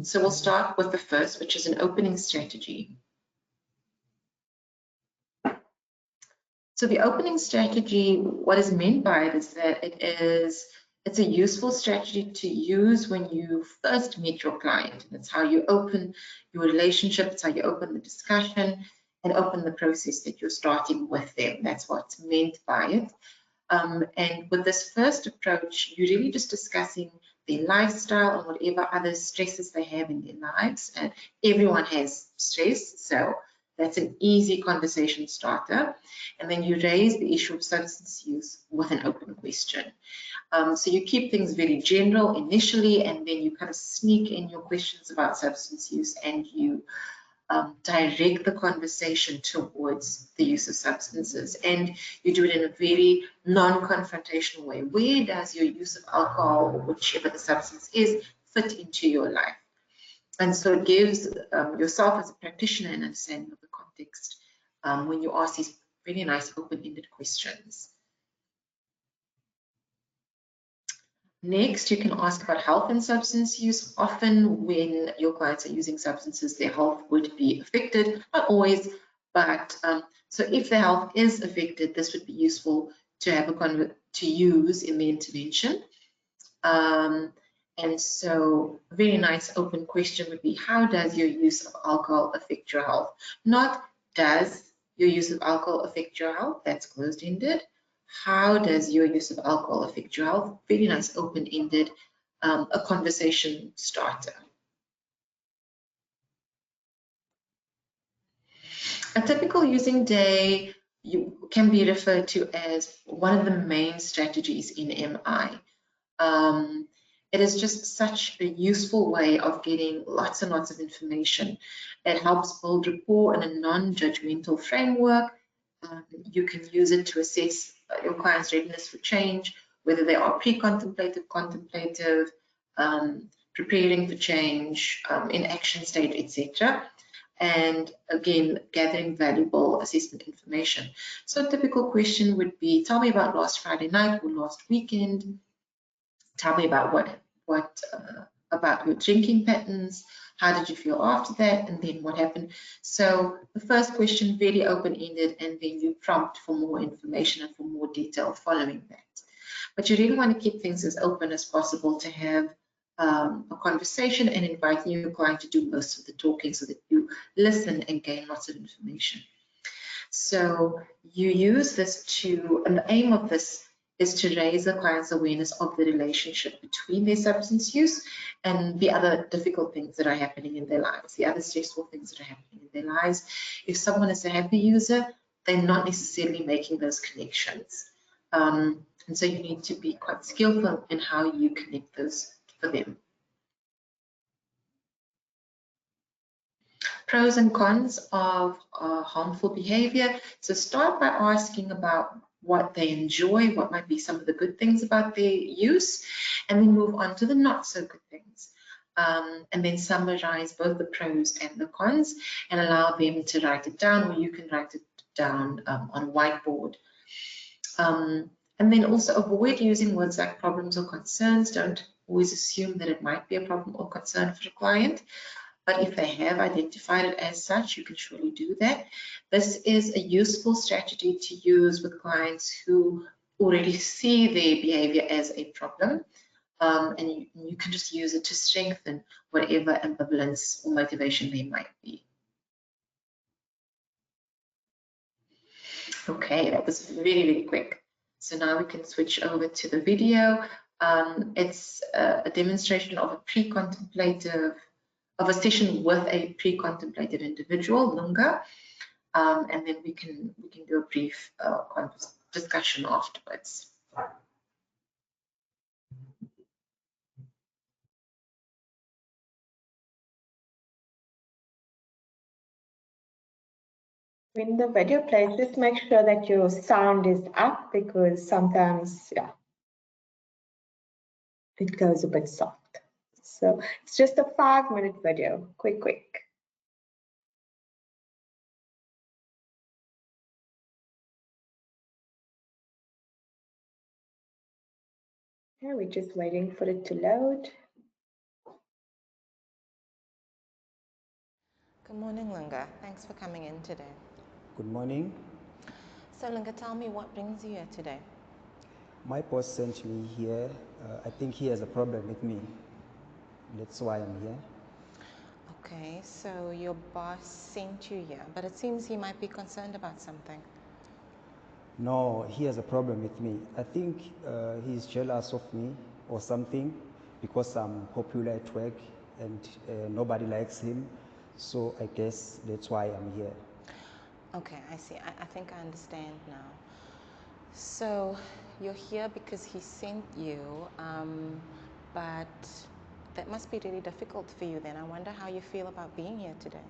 So we'll start with the first, which is an opening strategy. So the opening strategy, what is meant by it is that it is It's a useful strategy to use when you first meet your client. It's how you open your relationship, it's how you open the discussion and open the process that you're starting with them. That's what's meant by it. And with this first approach, you're really just discussing their lifestyle and whatever other stresses they have in their lives. And everyone has stress, so that's an easy conversation starter. And then you raise the issue of substance use with an open question. So you keep things very general initially, and then you kind of sneak in your questions about substance use, and you direct the conversation towards the use of substances. And you do it in a very non-confrontational way. Where does your use of alcohol, or whichever the substance is, fit into your life? And so it gives yourself as a practitioner an understanding of the context when you ask these really nice open-ended questions. Next, you can ask about health and substance use. Often when your clients are using substances, their health would be affected, not always, but so if their health is affected, this would be useful to have to use in the intervention. And so a very nice open question would be, how does your use of alcohol affect your health? Not does your use of alcohol affect your health, that's closed-ended. How does your use of alcohol affect your health? Very nice open-ended, a conversation starter. A typical using day can be referred to as one of the main strategies in MI. It is just such a useful way of getting lots and lots of information. It helps build rapport in a non-judgmental framework. You can use it to assess your client's readiness for change, whether they are pre-contemplative, contemplative, preparing for change, in action state, etc. And again, gathering valuable assessment information. So a typical question would be, tell me about last Friday night or last weekend. Tell me about about your drinking patterns. How did you feel after that? And then what happened? So the first question, very open-ended, and then you prompt for more information and for more detail following that. But you really want to keep things as open as possible to have a conversation and invite your client to do most of the talking so that you listen and gain lots of information. So you use this and the aim of this is to raise the client's awareness of the relationship between their substance use and the other difficult things that are happening in their lives, the other stressful things that are happening in their lives. If someone is a happy user, they're not necessarily making those connections. And so you need to be quite skillful in how you connect those for them. Pros and cons of harmful behavior. So start by asking about what they enjoy, what might be some of the good things about their use, and then move on to the not so good things. And then summarize both the pros and the cons and allow them to write it down, or you can write it down on a whiteboard. And then also avoid using words like problems or concerns. Don't always assume that it might be a problem or concern for a client. But if they have identified it as such, you can surely do that. This is a useful strategy to use with clients who already see their behavior as a problem. And you can just use it to strengthen whatever ambivalence or motivation there might be. Okay, that was really, really quick. So now we can switch over to the video. It's a demonstration of a pre-contemplative, of a session with a pre-contemplative individual, Lunga, and then we can do a brief discussion afterwards. When the video plays, just make sure that your sound is up, because sometimes, yeah, it goes a bit soft. So it's just a 5-minute video, quick. Okay, we're just waiting for it to load. Good morning, Lunga. Thanks for coming in today. Good morning. So, Lunga, tell me what brings you here today? My boss sent me here. I think he has a problem with me. That's why I'm here. Okay, so your boss sent you here, but it seems he might be concerned about something. No, he has a problem with me. I think he's jealous of me or something because I'm popular at work and nobody likes him. So I guess that's why I'm here. Okay, I see. I think I understand now. So you're here because he sent you, but that must be really difficult for you then. I wonder how you feel about being here today.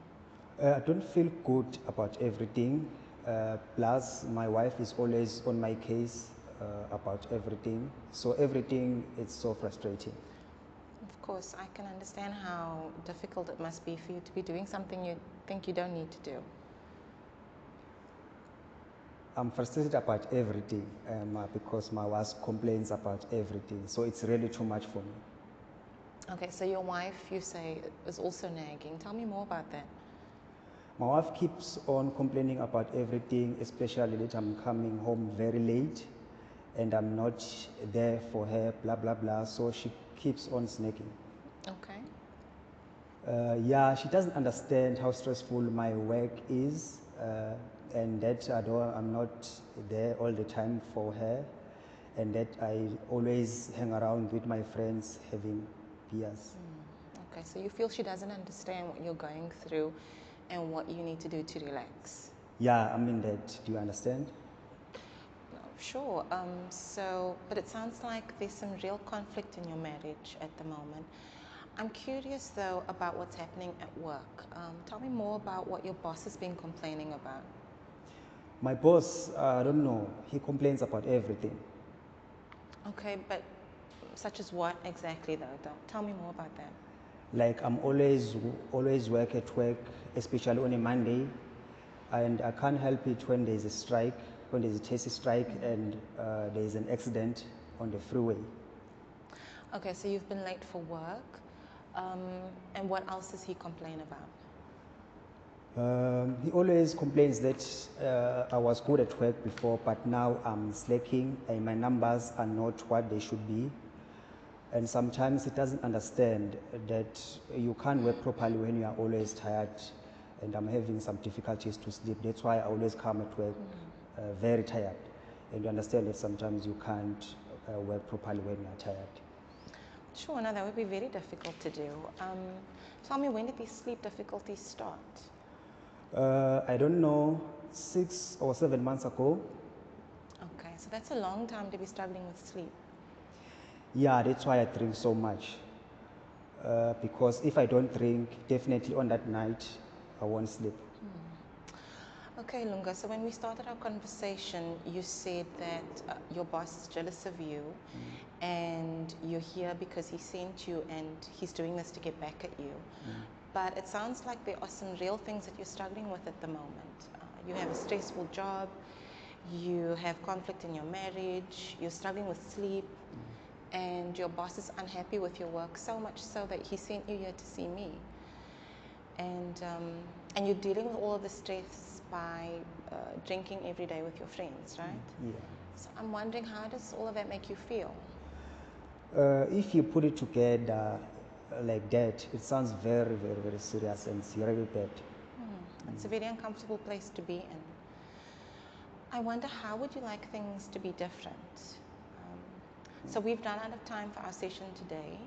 I don't feel good about everything. Plus, my wife is always on my case about everything. So everything is so frustrating. Of course, I can understand how difficult it must be for you to be doing something you think you don't need to do. I'm frustrated about everything because my wife complains about everything. So it's really too much for me. Okay, so your wife, you say, is also nagging. Tell me more about that. My wife keeps on complaining about everything, especially that I'm coming home very late and I'm not there for her, blah, blah, blah. So she keeps on snagging. Okay. Yeah, she doesn't understand how stressful my work is and that I'm not there all the time for her and that I always hang around with my friends having beers. Okay, so you feel she doesn't understand what you're going through and what you need to do to relax. Yeah, I mean that. Do you understand? No, sure. But it sounds like there's some real conflict in your marriage at the moment. I'm curious though about what's happening at work. Tell me more about what your boss has been complaining about. My boss, I don't know, he complains about everything. Okay, but such as what exactly though? Tell me more about that. Like I'm always work at work, especially on a Monday, and I can't help it when there's a strike, when there's a taxi strike and there's an accident on the freeway. Okay, so you've been late for work, and what else does he complain about? He always complains that I was good at work before, but now I'm slacking and my numbers are not what they should be. And sometimes he doesn't understand that you can't work properly when you are always tired, and I'm having some difficulties to sleep. That's why I always come at work very tired. And you understand that sometimes you can't work properly when you are tired. Sure, no, that would be very difficult to do. Tell me, when did these sleep difficulties start? I don't know, 6 or 7 months ago. Okay, so that's a long time to be struggling with sleep. Yeah, that's why I drink so much. Because if I don't drink, definitely on that night, I won't sleep. Okay, Lunga, so when we started our conversation, you said that your boss is jealous of you and you're here because he sent you and he's doing this to get back at you. But it sounds like there are some real things that you're struggling with at the moment. You have a stressful job, you have conflict in your marriage, you're struggling with sleep, and your boss is unhappy with your work, so much so that he sent you here to see me. And you're dealing with all of the stress by drinking every day with your friends, right? Yeah. So I'm wondering, how does all of that make you feel? If you put it together like that, it sounds very, very, very serious and it's very bad. It's a very uncomfortable place to be in. I wonder, how would you like things to be different? So we've run out of time for our session today,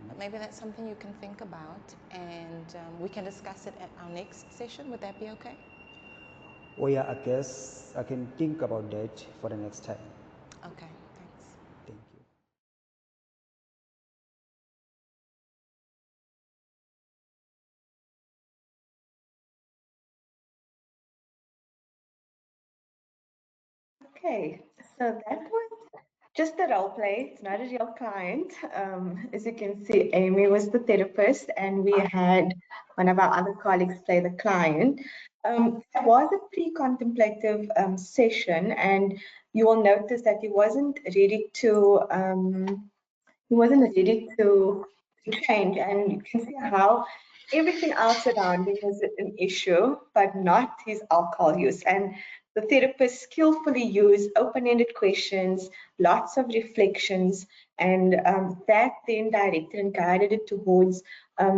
but maybe that's something you can think about, and we can discuss it at our next session. Would that be okay? Oh yeah, I guess I can think about that for the next time. Okay, thanks. Thank you. Okay, so that was just a role play. It's not a real client. As you can see, Amy was the therapist, and we had one of our other colleagues play the client. It was a pre-contemplative session, and you will notice that he wasn't ready to change, and you can see how everything else around him was an issue, but not his alcohol use. And the therapist skillfully used open-ended questions, lots of reflections, and that then directed and guided it towards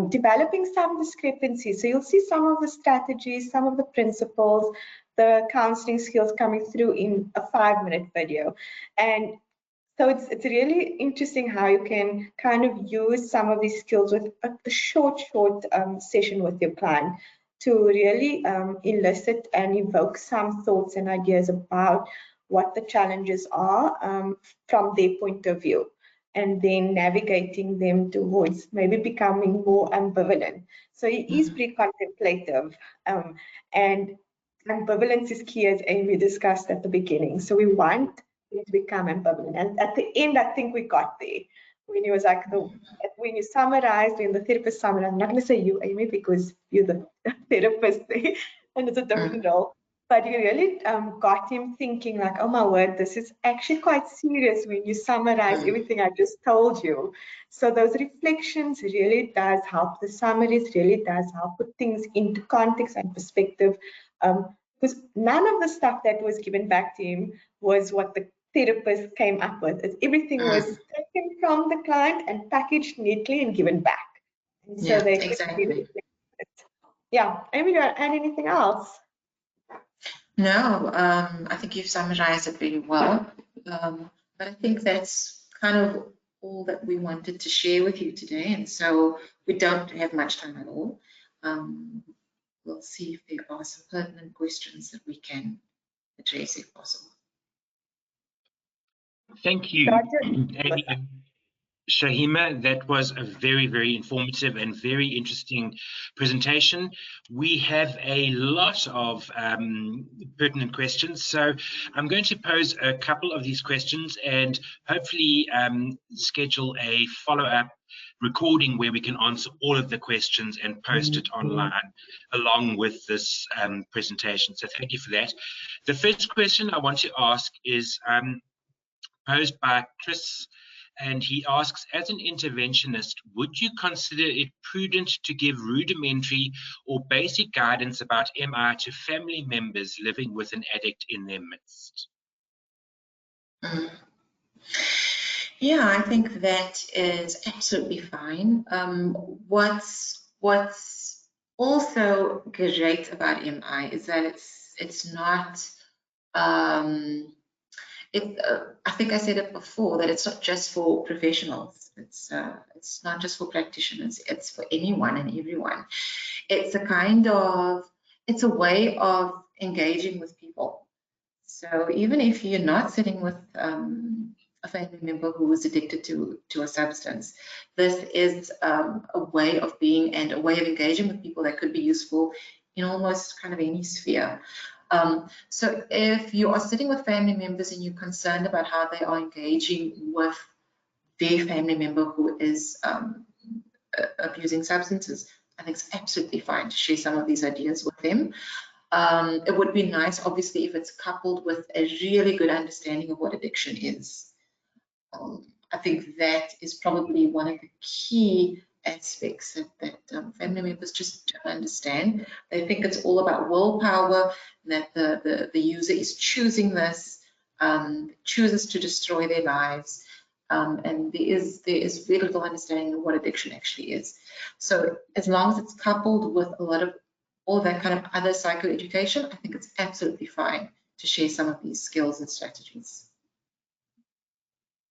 developing some discrepancies. So you'll see some of the strategies, some of the principles, the counseling skills coming through in a 5-minute video. And so it's really interesting how you can kind of use some of these skills with a short session with your client to really elicit and evoke some thoughts and ideas about what the challenges are from their point of view, and then navigating them towards maybe becoming more ambivalent. So it is pretty contemplative, and ambivalence is key, as Amy discussed at the beginning. So we want to become ambivalent, and at the end, I think we got there. When he was like, when you summarized, when the therapist summarized, I'm not going to say you, Amy, because you're the therapist and it's a different role. But you really got him thinking like, oh my word, this is actually quite serious when you summarize everything I just told you. So those reflections really does help. The summaries really does help put things into context and perspective. Because none of the stuff that was given back to him was what the therapist came up with. Everything was taken from the client and packaged neatly and given back. And so they could really reflect it. Yeah, Amy, you want to add anything else? No, I think you've summarized it very well. But I think that's kind of all that we wanted to share with you today. And so we don't have much time at all. We'll see if there are some pertinent questions that we can address if possible. Thank you, Amy and Shahima. That was a very, very informative and very interesting presentation. We have a lot of pertinent questions, so I'm going to pose a couple of these questions and hopefully schedule a follow-up recording where we can answer all of the questions and post it online along with this presentation. So thank you for that. The first question I want to ask is posed by Chris, and he asks, as an interventionist, would you consider it prudent to give rudimentary or basic guidance about MI to family members living with an addict in their midst? Yeah, I think that is absolutely fine. What's also great about MI is that it's not. I think I said it before that it's not just for professionals. It's not just for practitioners. It's for anyone and everyone. It's a way of engaging with people. So even if you're not sitting with a family member who is addicted to a substance, this is a way of being and a way of engaging with people that could be useful in almost kind of any sphere. So if you are sitting with family members and you're concerned about how they are engaging with their family member who is abusing substances, I think it's absolutely fine to share some of these ideas with them. It would be nice, obviously, if it's coupled with a really good understanding of what addiction is. I think that is probably one of the key aspects that family members just don't understand. They think it's all about willpower, that the user is choosing this, chooses to destroy their lives, and there is very little understanding of what addiction actually is. So as long as it's coupled with a lot of all that kind of other psychoeducation, I think it's absolutely fine to share some of these skills and strategies.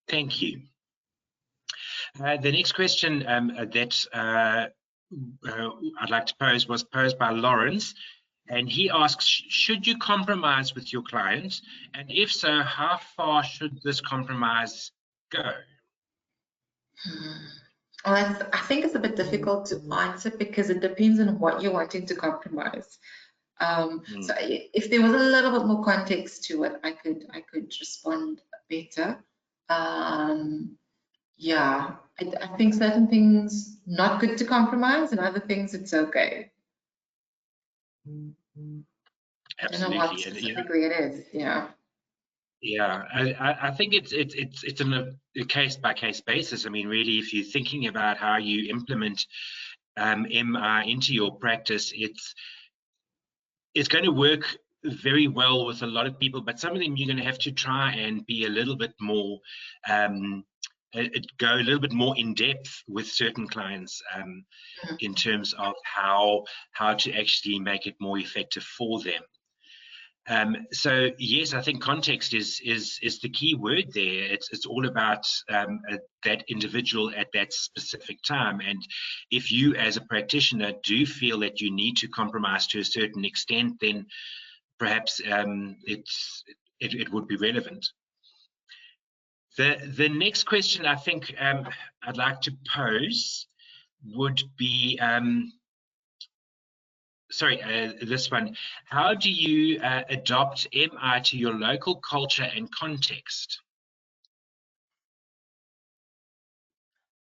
Thank you. The next question that I'd like to pose was posed by Lawrence, and he asks, should you compromise with your client? And if so, how far should this compromise go? Well, I think it's a bit difficult to answer because it depends on what you're wanting to compromise. So if there was a little bit more context to it, I could respond better. Yeah, I think certain things not good to compromise, and other things it's okay. Absolutely. I don't know what specifically it is. Yeah. Yeah, I think it's on a case-by-case basis. I mean, really, if you're thinking about how you implement MI into your practice, it's going to work very well with a lot of people, but some of them you're going to have to try and be a little bit more, go a little bit more in depth with certain clients in terms of how to actually make it more effective for them. So yes, I think context is the key word there. It's all about that individual at that specific time. And if you as a practitioner do feel that you need to compromise to a certain extent, then perhaps it would be relevant. The next question I think I'd like to pose would be, this one. How do you adopt MI to your local culture and context?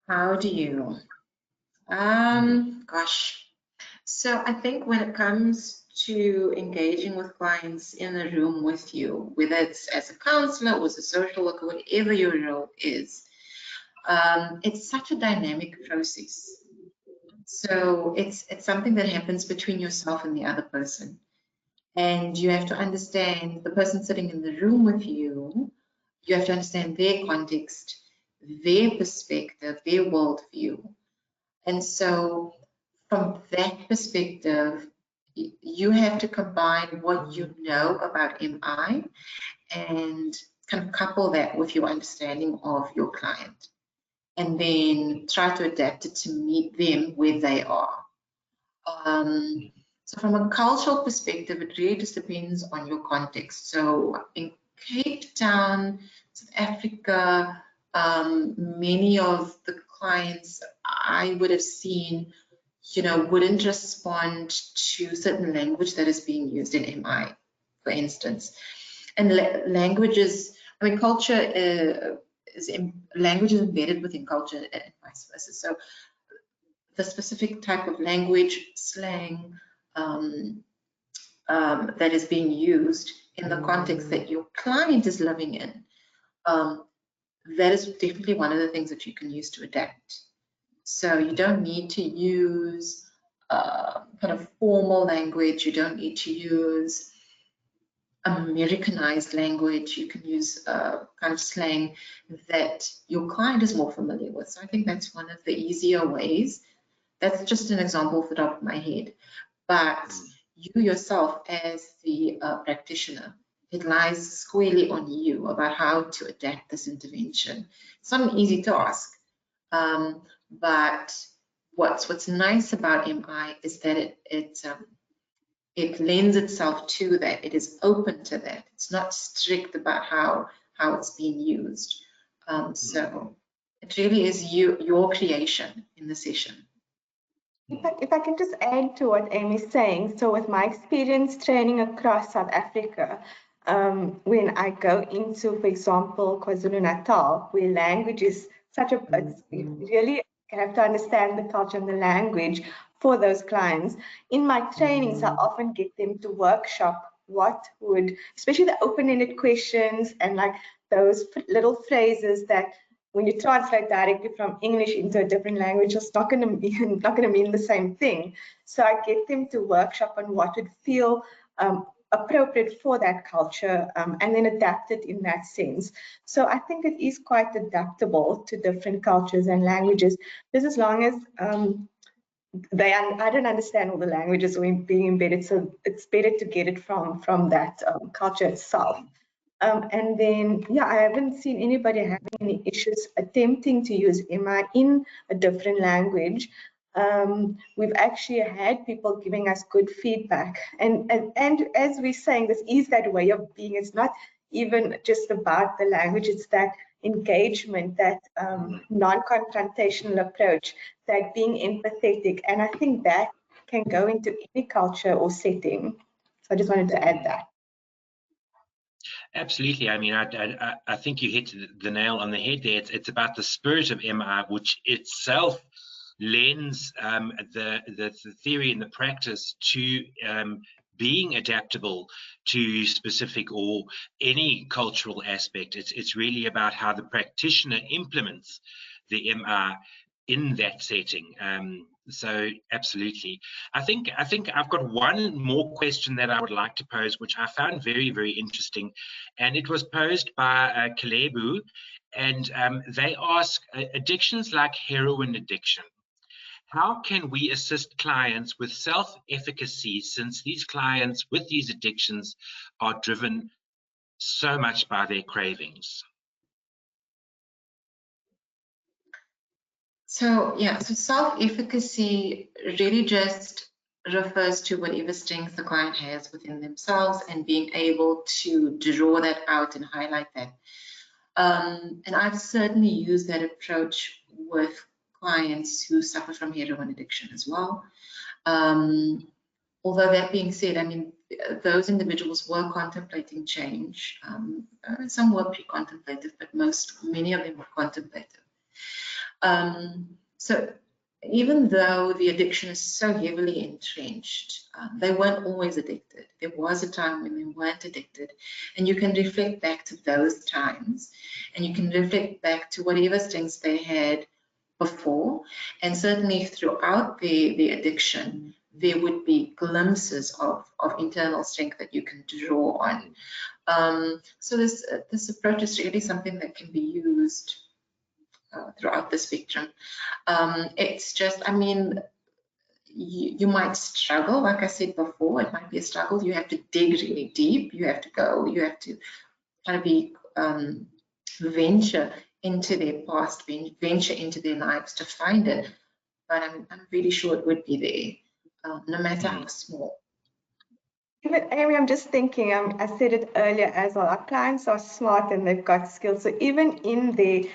How do you? Gosh. So I think when it comes to engaging with clients in a room with you, whether it's as a counselor or as a social worker, whatever your role is, it's such a dynamic process. So it's something that happens between yourself and the other person. And you have to understand the person sitting in the room with you. You have to understand their context, their perspective, their worldview. And so from that perspective, you have to combine what you know about MI and kind of couple that with your understanding of your client, and then try to adapt it to meet them where they are. So from a cultural perspective, it really just depends on your context. So in Cape Town, South Africa, many of the clients I would have seen, wouldn't respond to certain language that is being used in MI, for instance. And languages, I mean, culture language is embedded within culture and vice versa. So the specific type of language, slang, that is being used in the context that your client is living in, that is definitely one of the things that you can use to adapt. So you don't need to use kind of formal language. You don't need to use Americanized language. You can use kind of slang that your client is more familiar with. So I think that's one of the easier ways. That's just an example off the top of my head. But you yourself as the practitioner, it lies squarely on you about how to adapt this intervention. It's not an easy task, but what's nice about MI is that it lends itself to that. It is open to that. It's not strict about how it's being used. So it really is your creation in the session. If I can just add to what Amy's saying, so with my experience training across South Africa, when I go into, for example, KwaZulu-Natal, where language is such a, you really have to understand the culture and the language for those clients. In my trainings, I often get them to workshop what would, especially the open-ended questions and like those little phrases that when you translate directly from English into a different language, it's not going to mean the same thing. So I get them to workshop on what would feel appropriate for that culture, and then adapt it in that sense. So I think it is quite adaptable to different cultures and languages, just as long as I don't understand all the languages being embedded, so it's better to get it from that culture itself. And then, yeah, I haven't seen anybody having any issues attempting to use MI in a different language. We've actually had people giving us good feedback. And as we're saying, this is that way of being. It's not even just about the language, it's that engagement, that non-confrontational approach, that being empathetic. And I think that can go into any culture or setting. So I just wanted to add that. Absolutely. I mean, I think you hit the nail on the head there. It's about the spirit of MI, which itself lends the theory and the practice to being adaptable to specific or any cultural aspect. It's really about how the practitioner implements the MI in that setting. So absolutely. I think I've got one more question that I would like to pose, which I found very, very interesting, and it was posed by Kalebu, and they ask, addictions like heroin addiction, how can we assist clients with self-efficacy, since these clients with these addictions are driven so much by their cravings? So yeah, so self-efficacy really just refers to whatever strength the client has within themselves and being able to draw that out and highlight that. And I've certainly used that approach with clients who suffer from heroin addiction as well. Although that being said, I mean, those individuals were contemplating change. Some were pre-contemplative, but many of them were contemplative. So even though the addiction is so heavily entrenched, they weren't always addicted. There was a time when they weren't addicted, and you can reflect back to those times, and you can reflect back to whatever strengths they had before, and certainly throughout the addiction, there would be glimpses of internal strength that you can draw on. So this approach is really something that can be used throughout the spectrum. It's just, I mean, you might struggle, like I said before, it might be a struggle. You have to dig really deep. You have to go, you have to kind of be venture into their past, venture into their lives to find it. But I'm really sure it would be there, no matter how small. Even Amy, I'm just thinking, I said it earlier as well, our clients are smart and they've got skills. So even in the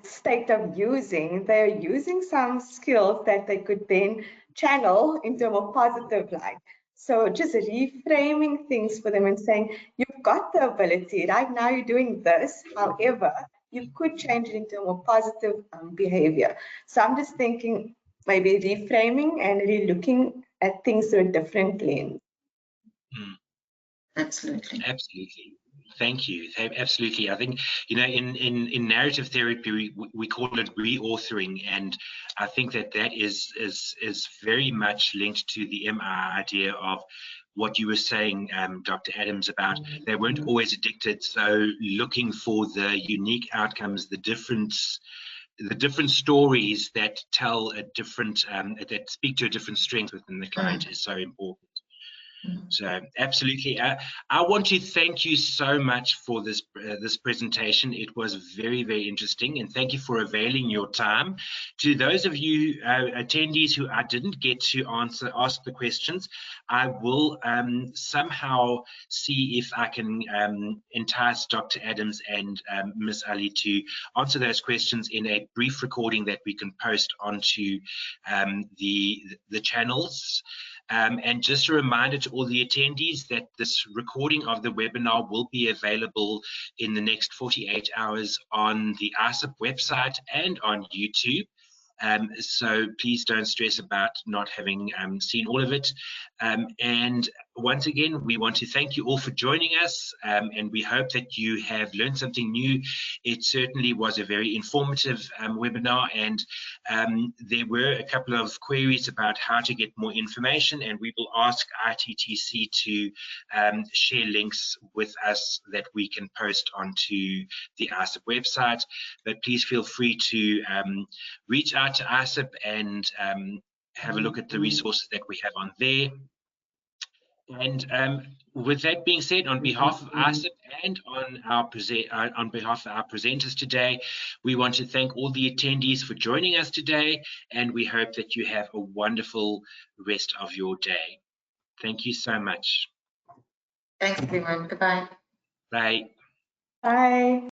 state of using, they're using some skills that they could then channel into a more positive light. So just reframing things for them and saying, you've got the ability, right now you're doing this, however, you could change it into a more positive behavior. So I'm just thinking maybe reframing and really looking at things through a different lens. Absolutely. Absolutely. Thank you. Absolutely. I think, you know, in narrative therapy, we call it reauthoring, and I think that is very much linked to the MI idea of what you were saying, Dr. Adams, about they weren't always addicted. So looking for the unique outcomes, the different stories that tell a different, that speak to a different strength within the client is so important. So absolutely, I want to thank you so much for this presentation. It was very, very interesting, and thank you for availing your time. To those of you attendees who I didn't get to ask the questions, I will somehow see if I can entice Dr. Adams and Ms. Ali to answer those questions in a brief recording that we can post onto the channels. And just a reminder to all the attendees that this recording of the webinar will be available in the next 48 hours on the ISSUP website and on YouTube. So please don't stress about not having seen all of it. And once again, we want to thank you all for joining us, and we hope that you have learned something new. It certainly was a very informative webinar, and there were a couple of queries about how to get more information, and we will ask ITTC to share links with us that we can post onto the ISSUP website. But please feel free to reach out to ISSUP and have a look at the resources that we have on there. And with that being said, on behalf of ISSUP and on behalf of our presenters today, we want to thank all the attendees for joining us today, and we hope that you have a wonderful rest of your day. Thank you so much. Thanks, everyone. Goodbye. Bye. Bye.